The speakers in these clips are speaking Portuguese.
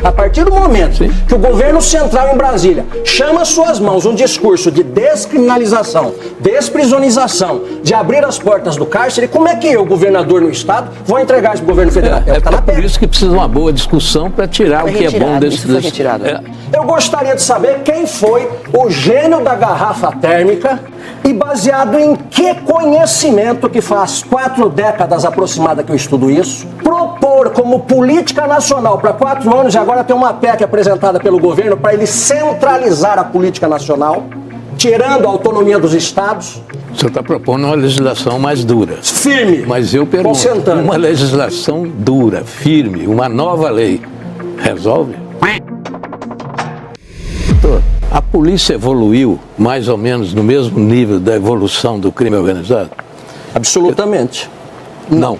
A partir do momento que o governo central em Brasília chama às suas mãos um discurso de descriminalização, desprisionização, de abrir as portas do cárcere, como é que eu, governador no estado, vou entregar isso pro governo federal? Por isso que precisa de uma boa discussão para tirar o que é bom desse... Eu gostaria de saber quem foi o gênio da garrafa térmica e baseado em que conhecimento, que faz 4 décadas aproximadas que eu estudo isso, propor como política nacional para 4 anos, e agora tem uma PEC apresentada pelo governo para ele centralizar a política nacional, tirando a autonomia dos estados. O senhor está propondo uma legislação mais dura. Firme. Mas eu pergunto, uma legislação dura, firme, uma nova lei, resolve? A polícia evoluiu mais ou menos no mesmo nível da evolução do crime organizado? Absolutamente. Não.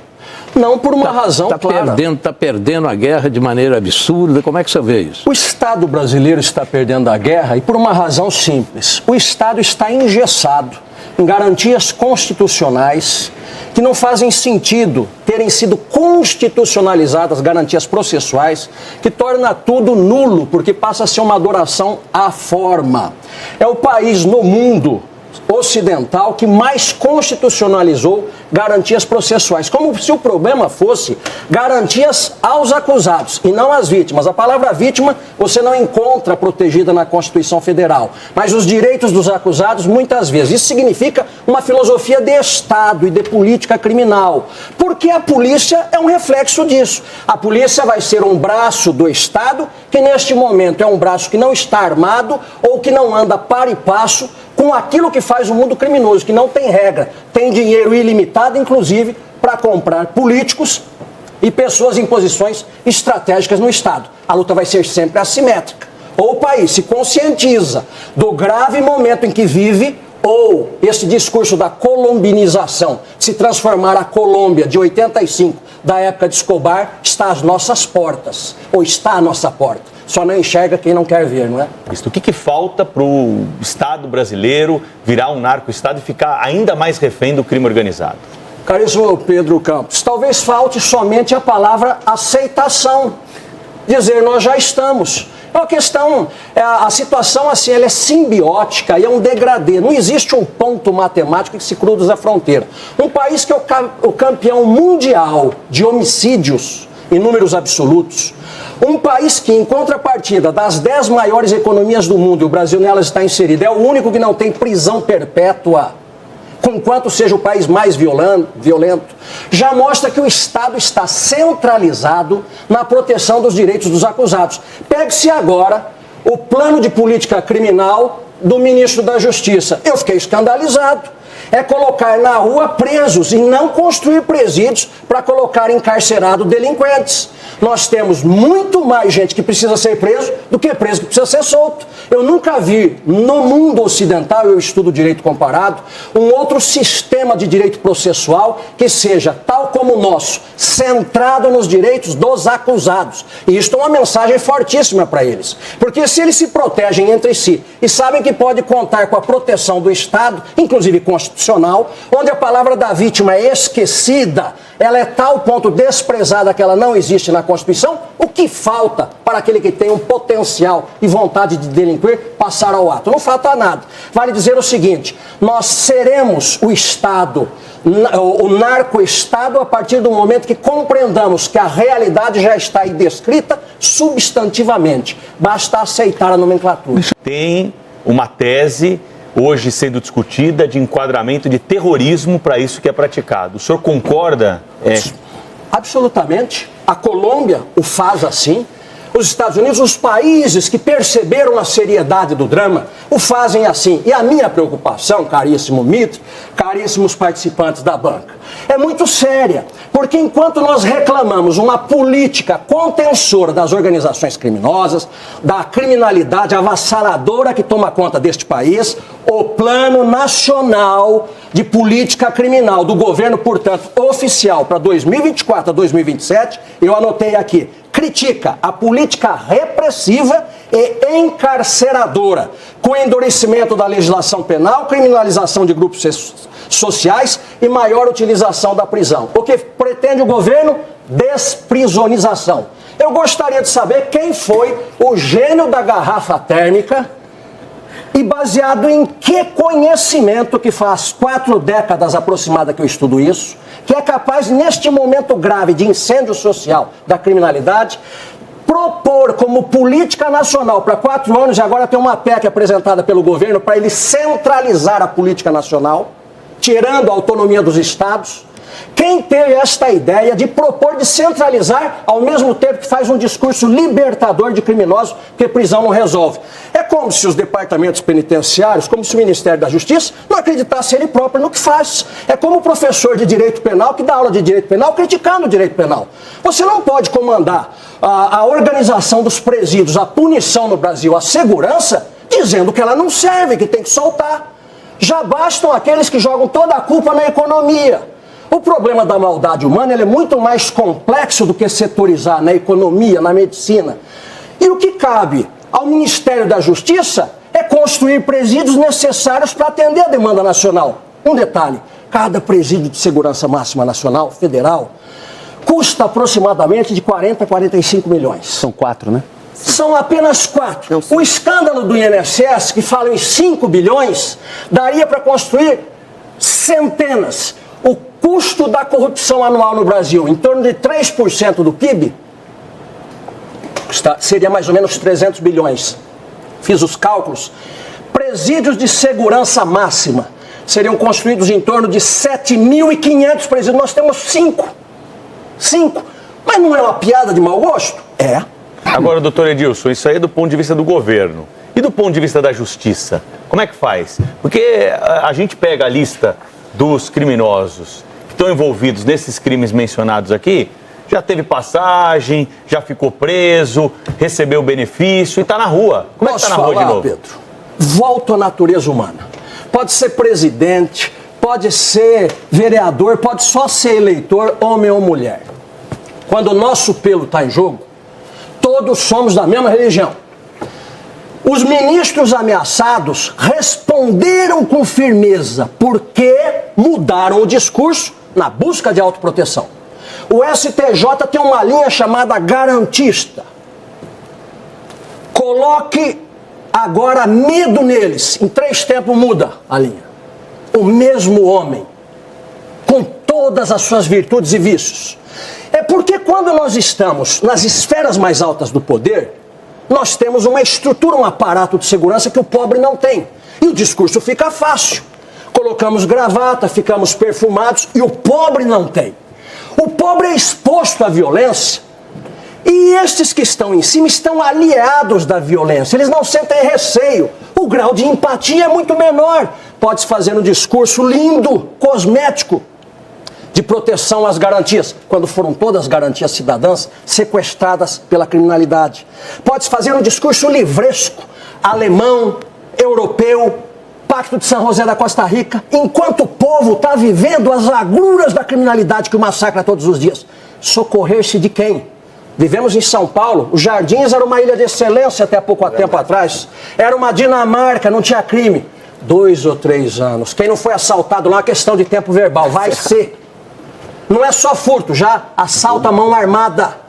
Não por uma razão clara. Está perdendo a guerra de maneira absurda. Como é que você vê isso? O Estado brasileiro está perdendo a guerra e por uma razão simples. O Estado está engessado em garantias constitucionais que não fazem sentido terem sido constitucionalizadas, garantias processuais, que torna tudo nulo, porque passa a ser uma adoração à forma. É o país no mundo ocidental que mais constitucionalizou garantias processuais, como se o problema fosse garantias aos acusados e não às vítimas. A palavra vítima você não encontra protegida na Constituição Federal, mas os direitos dos acusados muitas vezes. Isso significa uma filosofia de Estado e de política criminal, porque a polícia é um reflexo disso. A polícia vai ser um braço do Estado que neste momento é um braço que não está armado ou que não anda par e passo com aquilo que faz o mundo criminoso, que não tem regra, tem dinheiro ilimitado, inclusive, para comprar políticos e pessoas em posições estratégicas no Estado. A luta vai ser sempre assimétrica. Ou o país se conscientiza do grave momento em que vive, ou esse discurso da colombinização, se transformar a Colômbia de 85, da época de Escobar, está às nossas portas, ou está à nossa porta. Só não enxerga quem não quer ver, não é? O que falta para o Estado brasileiro virar um narco-estado e ficar ainda mais refém do crime organizado? Caríssimo Pedro Campos, talvez falte somente a palavra aceitação. Dizer, nós já estamos. É uma questão, a situação assim, ela é simbiótica e é um degradê. Não existe um ponto matemático que se cruza a fronteira. Um país que é o campeão mundial de homicídios em números absolutos, um país que, em contrapartida das 10 maiores economias do mundo, e o Brasil nelas está inserido, é o único que não tem prisão perpétua, conquanto seja o país mais violento, já mostra que o Estado está centralizado na proteção dos direitos dos acusados. Pegue-se agora o plano de política criminal do ministro da Justiça. Eu fiquei escandalizado. É colocar na rua presos e não construir presídios para colocar encarcerados delinquentes. Nós temos muito mais gente que precisa ser preso do que preso que precisa ser solto. Eu nunca vi no mundo ocidental, eu estudo direito comparado, um outro sistema de direito processual que seja, tal como o nosso, centrado nos direitos dos acusados. E isto é uma mensagem fortíssima para eles. Porque se eles se protegem entre si e sabem que pode contar com a proteção do Estado, inclusive constitucional, onde a palavra da vítima é esquecida, ela é tal ponto desprezada que ela não existe na Constituição, o que falta para aquele que tem um potencial e vontade de delinquir passar ao ato? Não falta nada. Vale dizer o seguinte, nós seremos o Estado, o narco-Estado, a partir do momento que compreendamos que a realidade já está aí descrita substantivamente. Basta aceitar a nomenclatura. Tem uma tese hoje sendo discutida de enquadramento de terrorismo para isso que é praticado. O senhor concorda? Absolutamente. A Colômbia o faz assim. Os Estados Unidos, os países que perceberam a seriedade do drama, o fazem assim. E a minha preocupação, caríssimo Mitre, caríssimos participantes da banca, é muito séria. Porque enquanto nós reclamamos uma política contensora das organizações criminosas, da criminalidade avassaladora que toma conta deste país, o Plano Nacional de Política Criminal do governo, portanto, oficial para 2024 a 2027, eu anotei aqui, critica a política repressiva e encarceradora, com endurecimento da legislação penal, criminalização de grupos sociais e maior utilização da prisão. O que pretende o governo? Desprisonização. Eu gostaria de saber quem foi o gênio da garrafa térmica e baseado em que conhecimento, que faz 4 décadas aproximadas que eu estudo isso, que é capaz, neste momento grave de incêndio social da criminalidade, propor como política nacional para 4 anos, e agora tem uma PEC apresentada pelo governo para ele centralizar a política nacional, tirando a autonomia dos estados. Quem teve esta ideia de propor de centralizar ao mesmo tempo que faz um discurso libertador de criminosos, porque prisão não resolve? É como se os departamentos penitenciários, como se o Ministério da Justiça não acreditasse ele próprio no que faz. É como o professor de direito penal que dá aula de direito penal criticando o direito penal. Você não pode comandar a organização dos presídios, a punição no Brasil, a segurança, dizendo que ela não serve, que tem que soltar. Já bastam aqueles que jogam toda a culpa na economia. O problema da maldade humana ele é muito mais complexo do que setorizar na economia, na medicina. E o que cabe ao Ministério da Justiça é construir presídios necessários para atender a demanda nacional. Um detalhe, cada presídio de segurança máxima nacional, federal, custa aproximadamente de 40 a 45 milhões. São 4, né? São apenas 4. O escândalo do INSS, que fala em 5 bilhões, daria para construir centenas. O custo da corrupção anual no Brasil, em torno de 3% do PIB, seria mais ou menos 300 bilhões. Fiz os cálculos. Presídios de segurança máxima seriam construídos em torno de 7.500 presídios. Nós temos 5. Mas não é uma piada de mau gosto? É. Agora, doutor Edilson, isso aí é do ponto de vista do governo. E do ponto de vista da justiça? Como é que faz? Porque a gente pega a lista dos criminosos que estão envolvidos nesses crimes mencionados aqui, já teve passagem, já ficou preso, recebeu benefício e está na rua. Como é que está na rua de novo? Pedro, volto à natureza humana. Pode ser presidente, pode ser vereador, pode só ser eleitor, homem ou mulher. Quando o nosso pelo está em jogo, todos somos da mesma religião. Os ministros ameaçados responderam com firmeza porque mudaram o discurso na busca de autoproteção. O STJ tem uma linha chamada garantista. Coloque agora medo neles. Em 3 tempos muda a linha. O mesmo homem, com todas as suas virtudes e vícios. É porque quando nós estamos nas esferas mais altas do poder, nós temos uma estrutura, um aparato de segurança que o pobre não tem. E o discurso fica fácil. Colocamos gravata, ficamos perfumados e o pobre não tem. O pobre é exposto à violência e estes que estão em cima estão aliados da violência. Eles não sentem receio. O grau de empatia é muito menor. Pode-se fazer um discurso lindo, cosmético, de proteção às garantias, quando foram todas as garantias cidadãs sequestradas pela criminalidade. Pode-se fazer um discurso livresco, alemão, europeu, Pacto de São José da Costa Rica, enquanto o povo está vivendo as agruras da criminalidade que o massacra todos os dias. Socorrer-se de quem? Vivemos em São Paulo, os Jardins era uma ilha de excelência até pouco tempo atrás. Era uma Dinamarca, não tinha crime. 2 ou 3 anos. Quem não foi assaltado lá é uma questão de tempo verbal, vai ser. Não é só furto, já assalto à mão armada.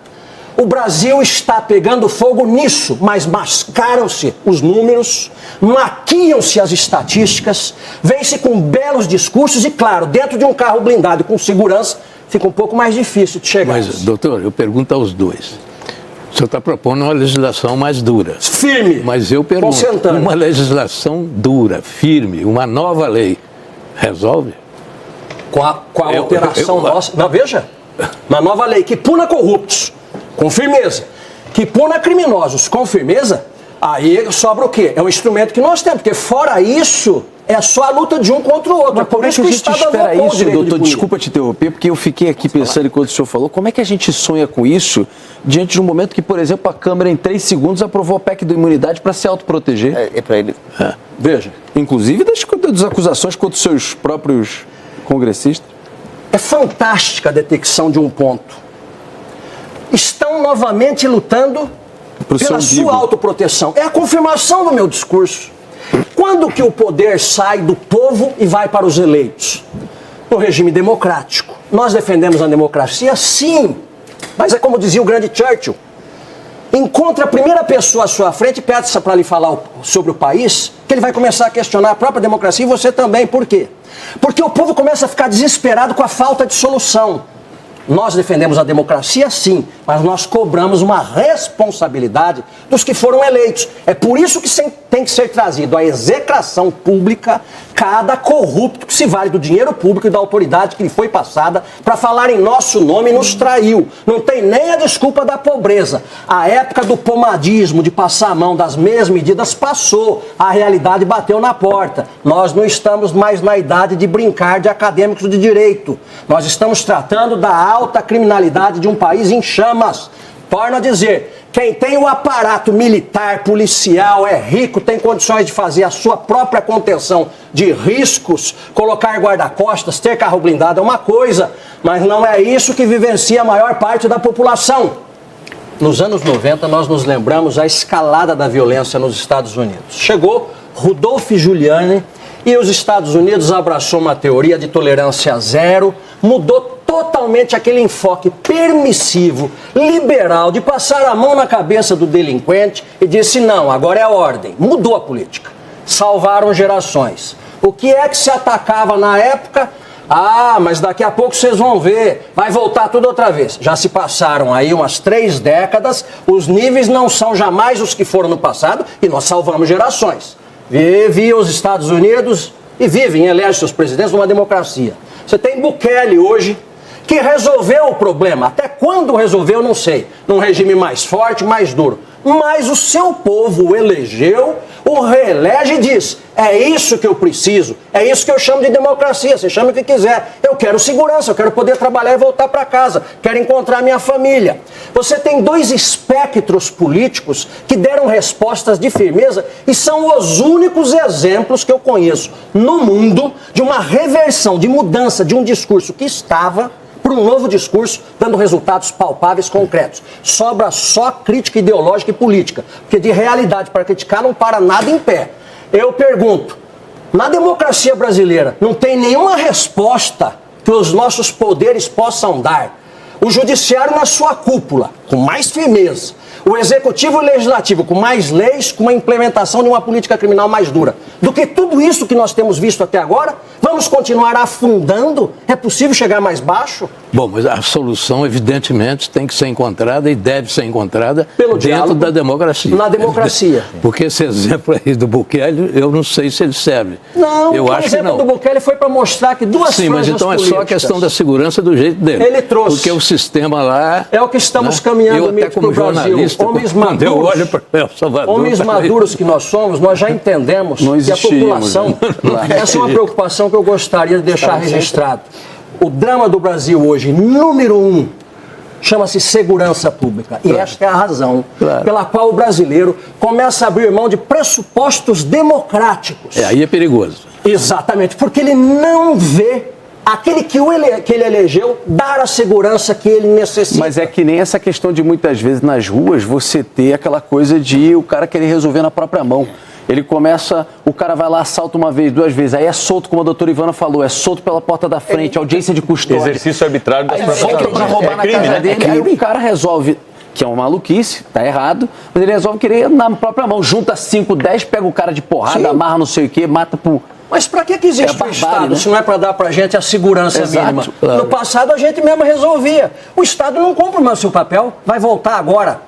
O Brasil está pegando fogo nisso, mas mascaram-se os números, maquiam-se as estatísticas, vem-se com belos discursos e, claro, dentro de um carro blindado e com segurança, fica um pouco mais difícil de chegar. Mas, doutor, eu pergunto aos dois. O senhor está propondo uma legislação mais dura. Firme. Mas eu pergunto, uma legislação dura, firme, uma nova lei, resolve? Com a alteração nossa. Não, veja, uma nova lei que puna corruptos, com firmeza, que puna criminosos, com firmeza, aí sobra o quê? É um instrumento que nós temos, porque fora isso, é só a luta de um contra o outro. Mas por isso que a gente espera isso, doutor? Desculpa te interromper, porque eu fiquei aqui pensando enquanto o senhor falou, como é que a gente sonha com isso diante de um momento que, por exemplo, a Câmara em 3 segundos aprovou a PEC da imunidade para se autoproteger? É para ele. Veja, inclusive das acusações contra os seus próprios congressistas. É fantástica a detecção de um ponto. Estão novamente lutando pela sua autoproteção. É a confirmação do meu discurso. Quando que o poder sai do povo e vai para os eleitos? No regime democrático. Nós defendemos a democracia? Sim. Mas é como dizia o grande Churchill, encontre a primeira pessoa à sua frente e peça para lhe falar sobre o país, que ele vai começar a questionar a própria democracia e você também. Por quê? Porque o povo começa a ficar desesperado com a falta de solução. Nós defendemos a democracia, sim, mas nós cobramos uma responsabilidade dos que foram eleitos. É por isso que tem que ser trazido à execração pública cada corrupto que se vale do dinheiro público e da autoridade que lhe foi passada para falar em nosso nome e nos traiu. Não tem nem a desculpa da pobreza. A época do pomadismo, de passar a mão das mesmas medidas, passou. A realidade bateu na porta. Nós não estamos mais na idade de brincar de acadêmicos de direito. Nós estamos tratando da alta criminalidade de um país em chamas. Torno a dizer, quem tem o aparato militar, policial, é rico, tem condições de fazer a sua própria contenção de riscos, colocar guarda-costas, ter carro blindado é uma coisa, mas não é isso que vivencia a maior parte da população. Nos anos 90, nós nos lembramos a escalada da violência nos Estados Unidos. Chegou Rudolph Giuliani e os Estados Unidos abraçou uma teoria de tolerância zero, mudou totalmente aquele enfoque permissivo, liberal, de passar a mão na cabeça do delinquente e disse, não, agora é a ordem. Mudou a política. Salvaram gerações. O que é que se atacava na época? Ah, mas daqui a pouco vocês vão ver, vai voltar tudo outra vez. Já se passaram aí umas 3 décadas, os níveis não são jamais os que foram no passado e nós salvamos gerações. Vive os Estados Unidos e vivem, elegem seus presidentes numa democracia. Você tem Bukele hoje, que resolveu o problema. Até quando resolveu, não sei. Num regime mais forte, mais duro. Mas o seu povo o elegeu, o reelege e diz, é isso que eu preciso, é isso que eu chamo de democracia, você chama o que quiser. Eu quero segurança, eu quero poder trabalhar e voltar para casa, quero encontrar minha família. Você tem 2 espectros políticos que deram respostas de firmeza e são os únicos exemplos que eu conheço no mundo de uma reversão, de mudança de um discurso que estava para um novo discurso, dando resultados palpáveis, concretos. Sobra só crítica ideológica e política, porque de realidade para criticar não para nada em pé. Eu pergunto, na democracia brasileira não tem nenhuma resposta que os nossos poderes possam dar? O judiciário na sua cúpula, com mais firmeza. O executivo e o legislativo com mais leis, com uma implementação de uma política criminal mais dura. Do que tudo isso que nós temos visto até agora, vamos continuar afundando? É possível chegar mais baixo? Bom, mas a solução, evidentemente, tem que ser encontrada e deve ser encontrada pelo dentro diálogo, da democracia. Na democracia. Porque esse exemplo aí do Bukele, eu não sei se ele serve. Não, eu acho que não. O exemplo do Bukele foi para mostrar que duas Sim, mas então é só a questão da segurança do jeito dele. Ele trouxe. Porque o sistema lá... É o que estamos caminhando eu até como para o Brasil. Homens maduros, eu olho para El Salvador, homens maduros que nós somos, nós já entendemos que a população... Essa é uma preocupação que eu gostaria de deixar registrado. O drama do Brasil hoje, número 1, chama-se segurança pública. E esta é a razão pela qual o brasileiro começa a abrir mão de pressupostos democráticos. Aí é perigoso. Exatamente, porque ele não vê aquele que ele elegeu dar a segurança que ele necessita. Mas é que nem essa questão de muitas vezes nas ruas você ter aquela coisa de o cara querer resolver na própria mão. Ele começa, o cara vai lá, assalta uma vez, 2 vezes, aí é solto, como a doutora Ivana falou, é solto pela porta da frente, audiência de custódia. Exercício arbitrário das próprias volta pra roubar na casa dele, aí o cara resolve, que é uma maluquice, tá errado, mas ele resolve querer na própria mão, junta 5, 10, pega o cara de porrada, amarra não sei o quê, mata por... Mas para que existe o Estado, né? Se não é para dar para a gente a segurança mínima? Claro. No passado a gente mesmo resolvia. O Estado não cumpre mais o seu papel, vai voltar agora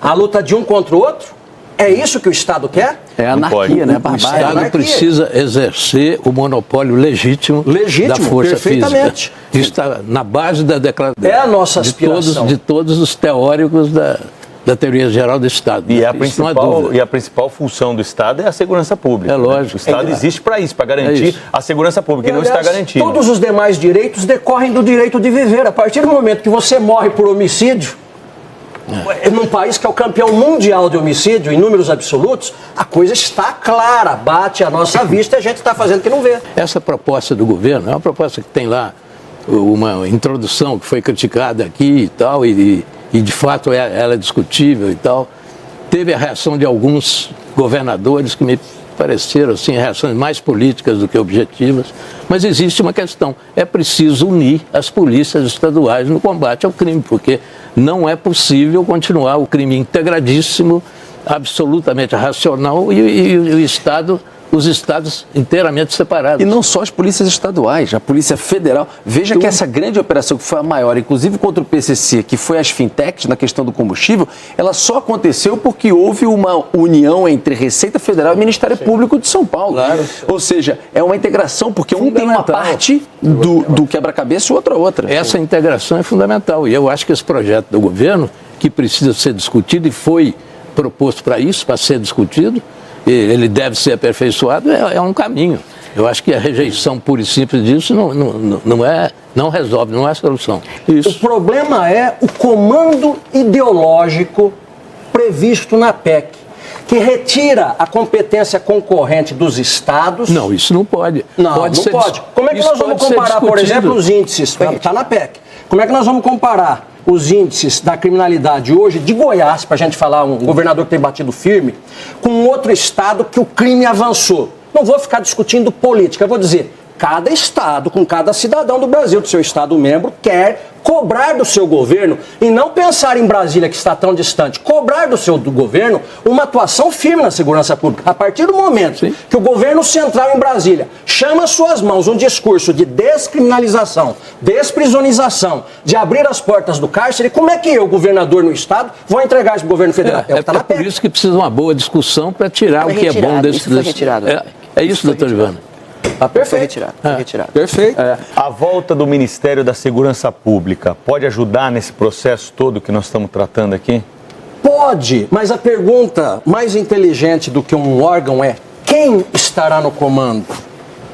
a luta de um contra o outro? É isso que o Estado quer? É anarquia, né? O Estado precisa exercer o monopólio legítimo da força física. Isso está na base da declaração. É a nossa aspiração. De todos os teóricos da teoria geral do Estado. E a principal função do Estado é a segurança pública. É lógico. O Estado existe para isso, para garantir a segurança pública, e não está garantido. Todos os demais direitos decorrem do direito de viver. A partir do momento que você morre por homicídio, num país que é o campeão mundial de homicídio, em números absolutos, a coisa está clara, bate à nossa vista e a gente está fazendo que não vê. Essa proposta do governo é uma proposta que tem lá uma introdução que foi criticada aqui e tal, e de fato ela é discutível e tal. Teve a reação de alguns governadores que me pareceram assim, reações mais políticas do que objetivas, mas existe uma questão, é preciso unir as polícias estaduais no combate ao crime, porque não é possível continuar o crime integradíssimo, absolutamente racional e o Estado, os estados inteiramente separados. E não só as polícias estaduais, a Polícia Federal. Veja que essa grande operação, que foi a maior, inclusive contra o PCC, que foi as fintechs na questão do combustível, ela só aconteceu porque houve uma união entre Receita Federal e Ministério Público de São Paulo. Claro. Ou seja, é uma integração, porque um tem uma parte do quebra-cabeça e outra. Essa integração é fundamental. E eu acho que esse projeto do governo, que precisa ser discutido e foi proposto para isso, para ser discutido, ele deve ser aperfeiçoado, é um caminho. Eu acho que a rejeição pura e simples disso não resolve, não é a solução. Isso. O problema é o comando ideológico previsto na PEC, que retira a competência concorrente dos estados. Não, isso não pode. Não pode. Como é que nós vamos comparar, por exemplo, os índices? Está na PEC. Como é que nós vamos comparar os índices da criminalidade hoje de Goiás, para a gente falar, um governador que tem batido firme, com outro estado que o crime avançou? Não vou ficar discutindo política, eu vou dizer, cada estado, com cada cidadão do Brasil, do seu estado membro, quer cobrar do seu governo, e não pensar em Brasília, que está tão distante, cobrar do governo uma atuação firme na segurança pública. A partir do momento que o governo central em Brasília chama às suas mãos um discurso de descriminalização, desprisionização, de abrir as portas do cárcere, como é que eu, governador no estado, vou entregar isso para o governo federal? É por isso que precisa uma boa discussão para tirar o que é bom desse... Isso foi retirado. É isso, doutor Ivana. Tá perfeito. Foi retirado. Perfeito. A volta do Ministério da Segurança Pública pode ajudar nesse processo todo que nós estamos tratando aqui? Pode, mas a pergunta mais inteligente do que um órgão é: quem estará no comando?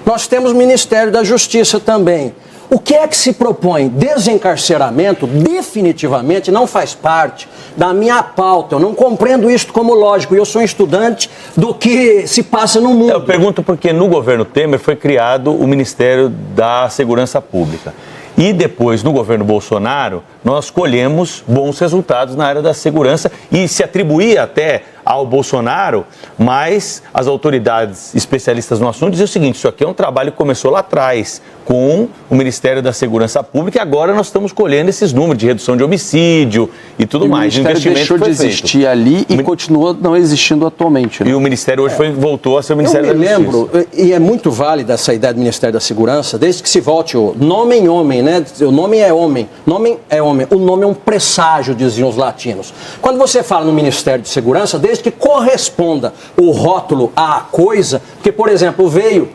Nós temos o Ministério da Justiça também. O que é que se propõe? Desencarceramento definitivamente não faz parte da minha pauta. Eu não compreendo isso como lógico. E eu sou um estudante do que se passa no mundo. Eu pergunto porque no governo Temer foi criado o Ministério da Segurança Pública. E depois, no governo Bolsonaro, nós colhemos bons resultados na área da segurança e se atribuía até ao Bolsonaro, mas as autoridades especialistas no assunto diziam o seguinte: isso aqui é um trabalho que começou lá atrás com o Ministério da Segurança Pública e agora nós estamos colhendo esses números de redução de homicídio e tudo mais. O Ministério deixou de existir ali e continua não existindo atualmente. Né? E o Ministério hoje voltou a ser o Ministério da Justiça. Eu me lembro, e é muito válida essa ideia do Ministério da Segurança, desde que se volte o nome em homem, né? O nome é homem, o nome é um presságio, diziam os latinos. Quando você fala no Ministério de Segurança, desde que corresponda o rótulo à coisa, porque, por exemplo, veio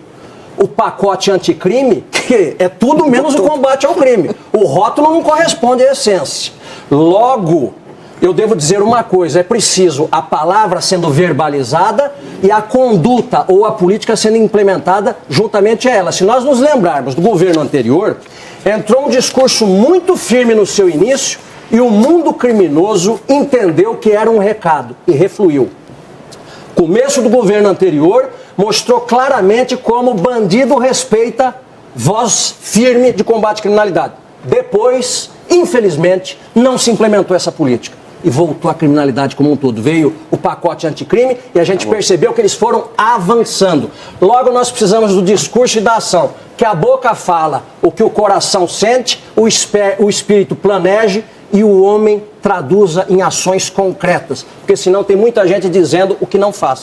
o pacote anticrime, que é tudo menos o combate ao crime. O rótulo não corresponde à essência. Logo, eu devo dizer uma coisa: é preciso a palavra sendo verbalizada e a conduta ou a política sendo implementada juntamente a ela. Se nós nos lembrarmos do governo anterior, entrou um discurso muito firme no seu início e o mundo criminoso entendeu que era um recado e refluiu. Começo do governo anterior mostrou claramente como o bandido respeita voz firme de combate à criminalidade. Depois, infelizmente, não se implementou essa política e voltou a criminalidade como um todo. Veio o pacote anticrime e a gente percebeu que eles foram avançando. Logo, nós precisamos do discurso e da ação. Que a boca fala o que o coração sente, o espírito planeje e o homem traduza em ações concretas. Porque senão tem muita gente dizendo o que não faz.